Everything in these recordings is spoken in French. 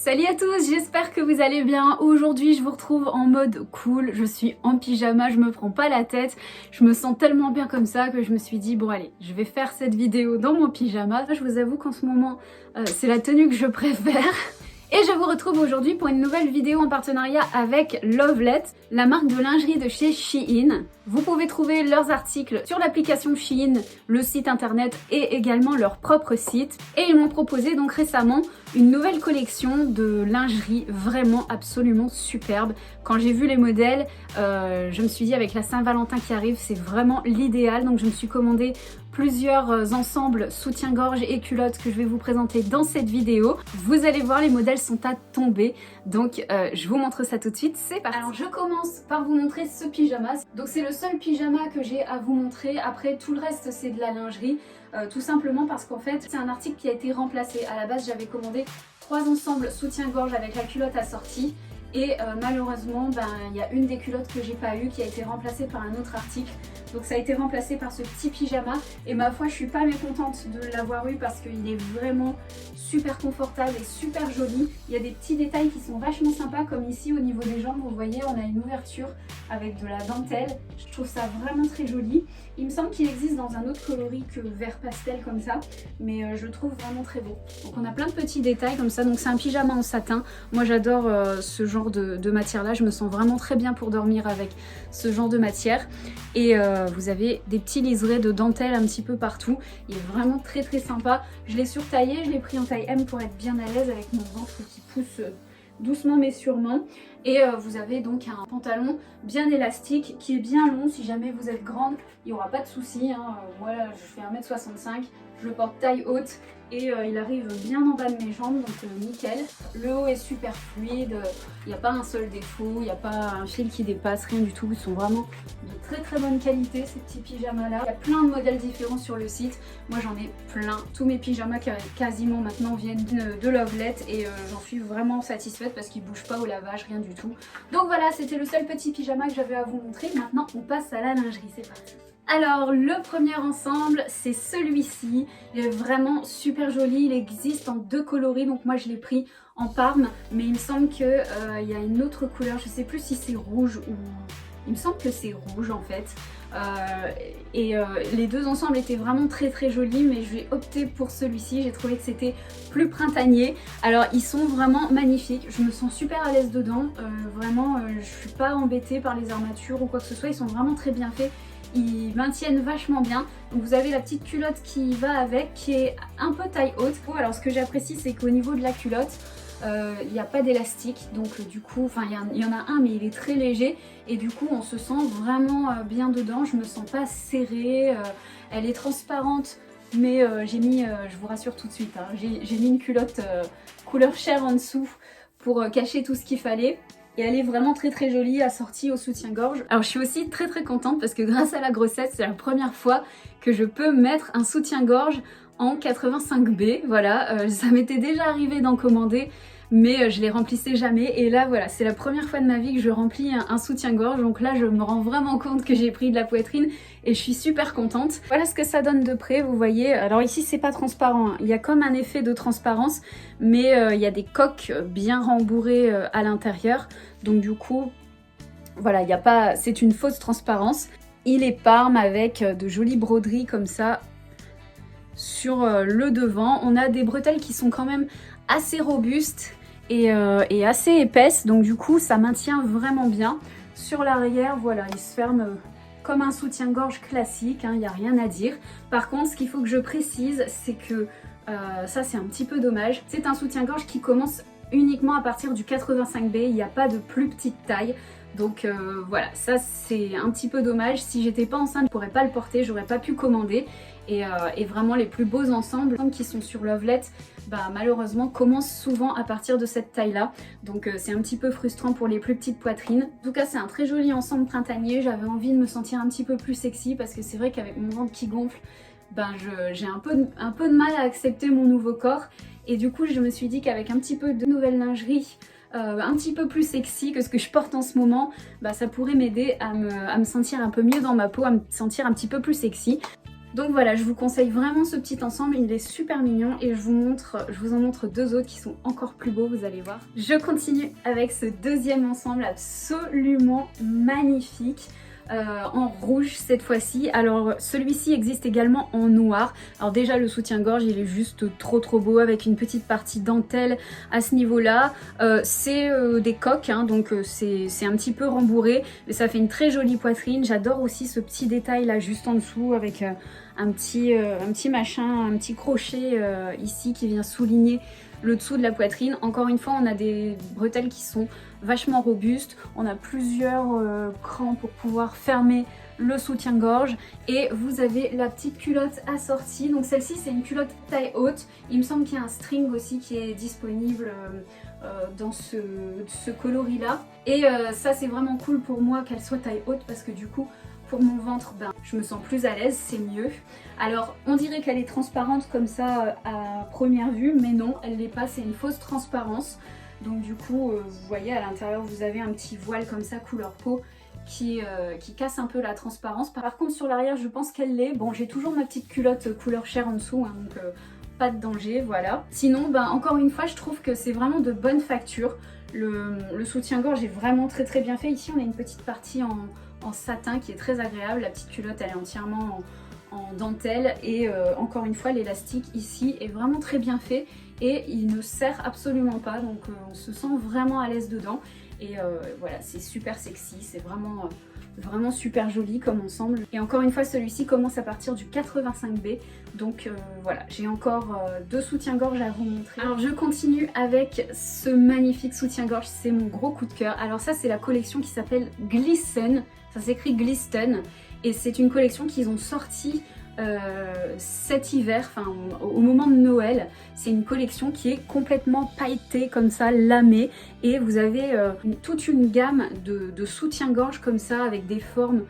Salut à tous, j'espère que vous allez bien. Aujourd'hui je vous retrouve en mode cool, je suis en pyjama, je me prends pas la tête, je me sens tellement bien comme ça que je me suis dit bon allez, je vais faire cette vidéo dans mon pyjama. Je vous avoue qu'en ce moment c'est la tenue que je préfère. Et je vous retrouve aujourd'hui pour une nouvelle vidéo en partenariat avec Lovelet, la marque de lingerie de chez Shein. Vous pouvez trouver leurs articles sur l'application Shein, le site internet et également leur propre site. Et ils m'ont proposé donc récemment une nouvelle collection de lingerie vraiment absolument superbe. Quand j'ai vu les modèles, je me suis dit avec la Saint-Valentin qui arrive, c'est vraiment l'idéal. Donc je me suis commandé plusieurs ensembles soutien-gorge et culottes que je vais vous présenter dans cette vidéo. Vous allez voir, les modèles sont à tomber, donc je vous montre ça tout de suite, c'est parti. Alors je commence par vous montrer ce pyjama. Donc c'est le seul pyjama que j'ai à vous montrer. Après tout le reste c'est de la lingerie, tout simplement parce qu'en fait c'est un article qui a été remplacé. À la base j'avais commandé 3 ensembles soutien-gorge avec la culotte assortie. Et malheureusement, il y a une des culottes que j'ai pas eu qui a été remplacée par un autre article. Donc ça a été remplacé par ce petit pyjama. Et ma foi, je suis pas mécontente de l'avoir eu parce qu'il est vraiment super confortable et super joli. Il y a des petits détails qui sont vachement sympas, comme ici au niveau des jambes, vous voyez, on a une ouverture avec de la dentelle. Je trouve ça vraiment très joli. Il me semble qu'il existe dans un autre coloris que vert pastel comme ça, mais je le trouve vraiment très beau. Donc on a plein de petits détails comme ça. Donc c'est un pyjama en satin. Moi j'adore ce genre de matière là, je me sens vraiment très bien pour dormir avec ce genre de matière. Et vous avez des petits liserés de dentelle un petit peu partout, il est vraiment très sympa. Je l'ai surtaillé, je l'ai pris en taille M pour être bien à l'aise avec mon ventre qui pousse doucement mais sûrement. Et vous avez donc un pantalon bien élastique qui est bien long. Si jamais vous êtes grande, il n'y aura pas de souci, hein. Moi je fais 1m65, je le porte taille haute et il arrive bien en bas de mes jambes, donc nickel. Le haut est super fluide, il n'y a pas un seul défaut, il n'y a pas un fil qui dépasse, rien du tout. Ils sont vraiment de très bonne qualité ces petits pyjamas là. Il y a plein de modèles différents sur le site, moi j'en ai plein. Tous mes pyjamas quasiment maintenant viennent de Lovelet et j'en suis vraiment satisfaite parce qu'ils ne bougent pas au lavage, rien du tout. Donc voilà, c'était le seul petit pyjama que j'avais à vous montrer. Maintenant on passe à la lingerie, c'est parti. Alors le premier ensemble c'est celui-ci, il est vraiment super joli, il existe en 2 coloris, donc moi je l'ai pris en parme, mais il me semble qu'il y a une autre couleur, je sais plus si c'est rouge ou... Il me semble que c'est rouge en fait. Les deux ensembles étaient vraiment très jolis, mais je vais opter pour celui-ci. J'ai trouvé que c'était plus printanier. Alors ils sont vraiment magnifiques, je me sens super à l'aise dedans. Vraiment je suis pas embêtée par les armatures ou quoi que ce soit, ils sont vraiment très bien faits. Ils maintiennent vachement bien. Donc vous avez la petite culotte qui va avec, qui est un peu taille haute. Alors ce que j'apprécie, c'est qu'au niveau de la culotte, il n'y a pas d'élastique, donc du coup, enfin il y en a un mais il est très léger et du coup on se sent vraiment bien dedans. Je me sens pas serrée, elle est transparente, mais j'ai mis, je vous rassure tout de suite, hein, j'ai mis une culotte couleur chair en dessous pour cacher tout ce qu'il fallait. Et elle est vraiment très jolie, assortie au soutien-gorge. Alors je suis aussi très contente parce que grâce à la grossesse, c'est la première fois que je peux mettre un soutien-gorge en 85B. Voilà, ça m'était déjà arrivé d'en commander, mais je les remplissais jamais. Et là voilà, c'est la première fois de ma vie que je remplis un soutien-gorge. Donc là je me rends vraiment compte que j'ai pris de la poitrine et je suis super contente. Voilà ce que ça donne de près, vous voyez. Alors ici c'est pas transparent, hein. Il y a comme un effet de transparence, mais il y a des coques bien rembourrées à l'intérieur. Donc du coup, voilà, il y a pas, c'est une fausse transparence. Il est parme avec de jolies broderies comme ça sur le devant. On a des bretelles qui sont quand même assez robustes et assez épaisses, donc du coup ça maintient vraiment bien. Sur l'arrière, voilà, il se ferme comme un soutien-gorge classique, hein, il n'y a rien à dire. Par contre, ce qu'il faut que je précise, c'est que ça c'est un petit peu dommage, c'est un soutien-gorge qui commence uniquement à partir du 85B, il n'y a pas de plus petite taille. Donc voilà, ça c'est un petit peu dommage. Si j'étais pas enceinte, je pourrais pas le porter, j'aurais pas pu commander. Et vraiment les plus beaux ensembles qui sont sur Lovelet, malheureusement commencent souvent à partir de cette taille là. Donc c'est un petit peu frustrant pour les plus petites poitrines. En tout cas c'est un très joli ensemble printanier, j'avais envie de me sentir un petit peu plus sexy parce que c'est vrai qu'avec mon ventre qui gonfle, j'ai un peu de mal à accepter mon nouveau corps. Et du coup je me suis dit qu'avec un petit peu de nouvelle lingerie, un petit peu plus sexy que ce que je porte en ce moment, ça pourrait m'aider à me sentir un peu mieux dans ma peau, à me sentir un petit peu plus sexy. Donc voilà, je vous conseille vraiment ce petit ensemble, il est super mignon et je vous en montre deux autres qui sont encore plus beaux, vous allez voir. Je continue avec ce deuxième ensemble absolument magnifique. En rouge cette fois-ci. Alors celui-ci existe également en noir. Alors déjà le soutien-gorge il est juste trop beau avec une petite partie dentelle à ce niveau-là. C'est des coques hein, donc c'est un petit peu rembourré mais ça fait une très jolie poitrine. J'adore aussi ce petit détail là juste en dessous avec un petit machin, un petit crochet ici qui vient souligner le dessous de la poitrine. Encore une fois, on a des bretelles qui sont vachement robustes. On a plusieurs crans pour pouvoir fermer le soutien-gorge. Et vous avez la petite culotte assortie. Donc celle-ci, c'est une culotte taille haute. Il me semble qu'il y a un string aussi qui est disponible dans ce coloris-là. Et ça, c'est vraiment cool pour moi qu'elle soit taille haute parce que du coup, pour mon ventre, ben, je me sens plus à l'aise, c'est mieux. Alors, on dirait qu'elle est transparente comme ça à première vue, mais non, elle l'est pas, c'est une fausse transparence. Donc du coup, vous voyez, à l'intérieur, vous avez un petit voile comme ça, couleur peau, qui casse un peu la transparence. Par contre, sur l'arrière, je pense qu'elle l'est. Bon, j'ai toujours ma petite culotte couleur chair en dessous, hein, donc pas de danger, voilà. Sinon, ben, encore une fois, je trouve que c'est vraiment de bonne facture. Le soutien-gorge est vraiment très bien fait. Ici, on a une petite partie en satin qui est très agréable. La petite culotte elle est entièrement en dentelle et encore une fois l'élastique ici est vraiment très bien fait et il ne serre absolument pas donc on se sent vraiment à l'aise dedans et voilà c'est super sexy, c'est vraiment super joli comme ensemble. Et encore une fois celui-ci commence à partir du 85B donc voilà, j'ai encore deux soutiens-gorge à vous montrer. Alors je continue avec ce magnifique soutien-gorge, c'est mon gros coup de cœur. Alors ça c'est la collection qui s'appelle Glisten. Ça s'écrit Glisten et c'est une collection qu'ils ont sortie cet hiver, enfin au moment de Noël. C'est une collection qui est complètement pailletée comme ça, lamée et vous avez toute une gamme de soutien-gorge comme ça avec des formes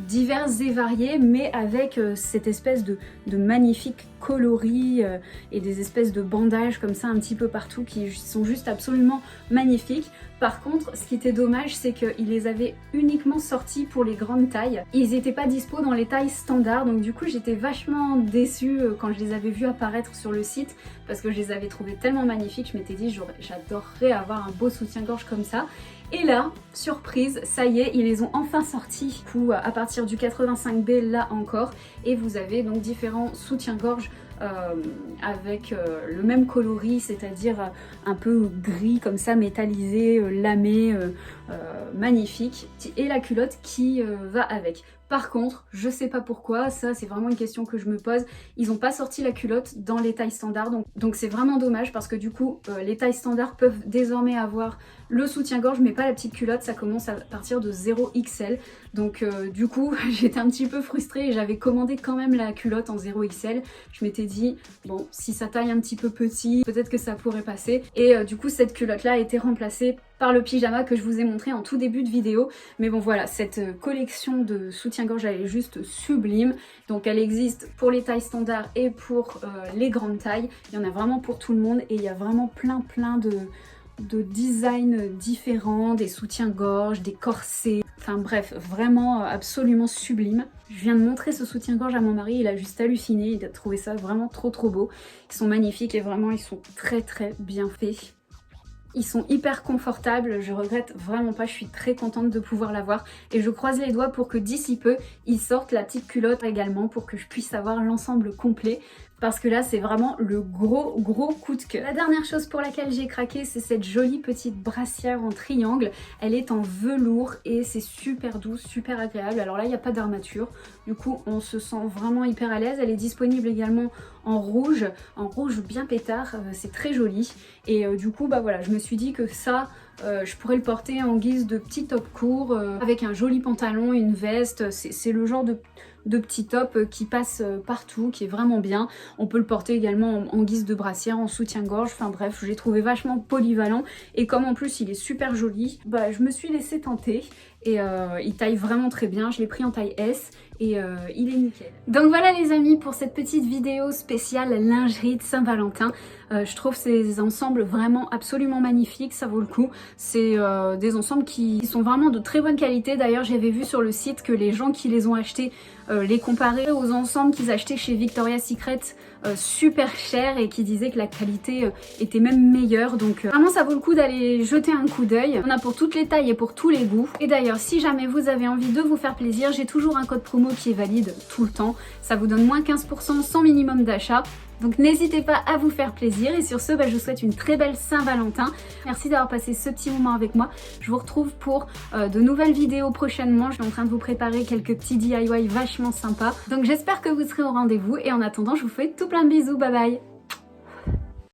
diverses et variées mais avec cette espèce de magnifique coloris et des espèces de bandages comme ça un petit peu partout qui sont juste absolument magnifiques. Par contre, ce qui était dommage, c'est qu'ils les avaient uniquement sortis pour les grandes tailles. Ils n'étaient pas dispo dans les tailles standards, donc du coup j'étais vachement déçue quand je les avais vus apparaître sur le site parce que je les avais trouvés tellement magnifiques, je m'étais dit j'adorerais avoir un beau soutien-gorge comme ça. Et là, surprise, ça y est, ils les ont enfin sortis du coup, à partir du 85B là encore. Et vous avez donc différents soutiens-gorge avec le même coloris, c'est-à-dire un peu gris comme ça, métallisé, lamé, magnifique. Et la culotte qui va avec. Par contre, je sais pas pourquoi, ça c'est vraiment une question que je me pose, ils n'ont pas sorti la culotte dans les tailles standards, donc c'est vraiment dommage parce que du coup les tailles standards peuvent désormais avoir le soutien-gorge mais pas la petite culotte, ça commence à partir de 0XL, donc du coup j'étais un petit peu frustrée et j'avais commandé quand même la culotte en 0XL, je m'étais dit bon si ça taille un petit peu petit, peut-être que ça pourrait passer, et du coup cette culotte là a été remplacée par le pyjama que je vous ai montré en tout début de vidéo. Mais bon voilà, cette collection de soutien-gorge elle est juste sublime. Donc elle existe pour les tailles standards et pour les grandes tailles. Il y en a vraiment pour tout le monde et il y a vraiment plein de designs différents, des soutiens-gorge, des corsets. Enfin bref, vraiment absolument sublime. Je viens de montrer ce soutien-gorge à mon mari, il a juste halluciné, il a trouvé ça vraiment trop beau. Ils sont magnifiques et vraiment ils sont très bien faits. Ils sont hyper confortables, je regrette vraiment pas, je suis très contente de pouvoir l'avoir et je croise les doigts pour que d'ici peu, ils sortent la petite culotte également pour que je puisse avoir l'ensemble complet. Parce que là c'est vraiment le gros coup de cœur. La dernière chose pour laquelle j'ai craqué c'est cette jolie petite brassière en triangle. Elle est en velours et c'est super doux, super agréable. Alors là il n'y a pas d'armature, du coup on se sent vraiment hyper à l'aise. Elle est disponible également en rouge bien pétard, c'est très joli. Et du coup bah voilà, je me suis dit que ça je pourrais le porter en guise de petit top court avec un joli pantalon, une veste. C'est le genre de petit top qui passe partout, qui est vraiment bien. On peut le porter également en guise de brassière, en soutien-gorge, enfin bref, je l'ai trouvé vachement polyvalent et comme en plus il est super joli, bah je me suis laissée tenter et il taille vraiment très bien. Je l'ai pris en taille S et il est nickel. Donc voilà les amis pour cette petite vidéo spéciale lingerie de Saint-Valentin. Je trouve ces ensembles vraiment absolument magnifiques, ça vaut le coup. C'est des ensembles qui sont vraiment de très bonne qualité. D'ailleurs j'avais vu sur le site que les gens qui les ont achetés les comparer aux ensembles qu'ils achetaient chez Victoria's Secret super cher et qui disaient que la qualité était même meilleure. Donc vraiment ça vaut le coup d'aller jeter un coup d'œil. On a pour toutes les tailles et pour tous les goûts. Et d'ailleurs si jamais vous avez envie de vous faire plaisir, j'ai toujours un code promo qui est valide tout le temps. Ça vous donne moins 15% sans minimum d'achat. Donc n'hésitez pas à vous faire plaisir et sur ce, je vous souhaite une très belle Saint-Valentin. Merci d'avoir passé ce petit moment avec moi. Je vous retrouve pour de nouvelles vidéos prochainement. Je suis en train de vous préparer quelques petits DIY vachement sympas. Donc j'espère que vous serez au rendez-vous et en attendant, je vous fais tout plein de bisous. Bye bye!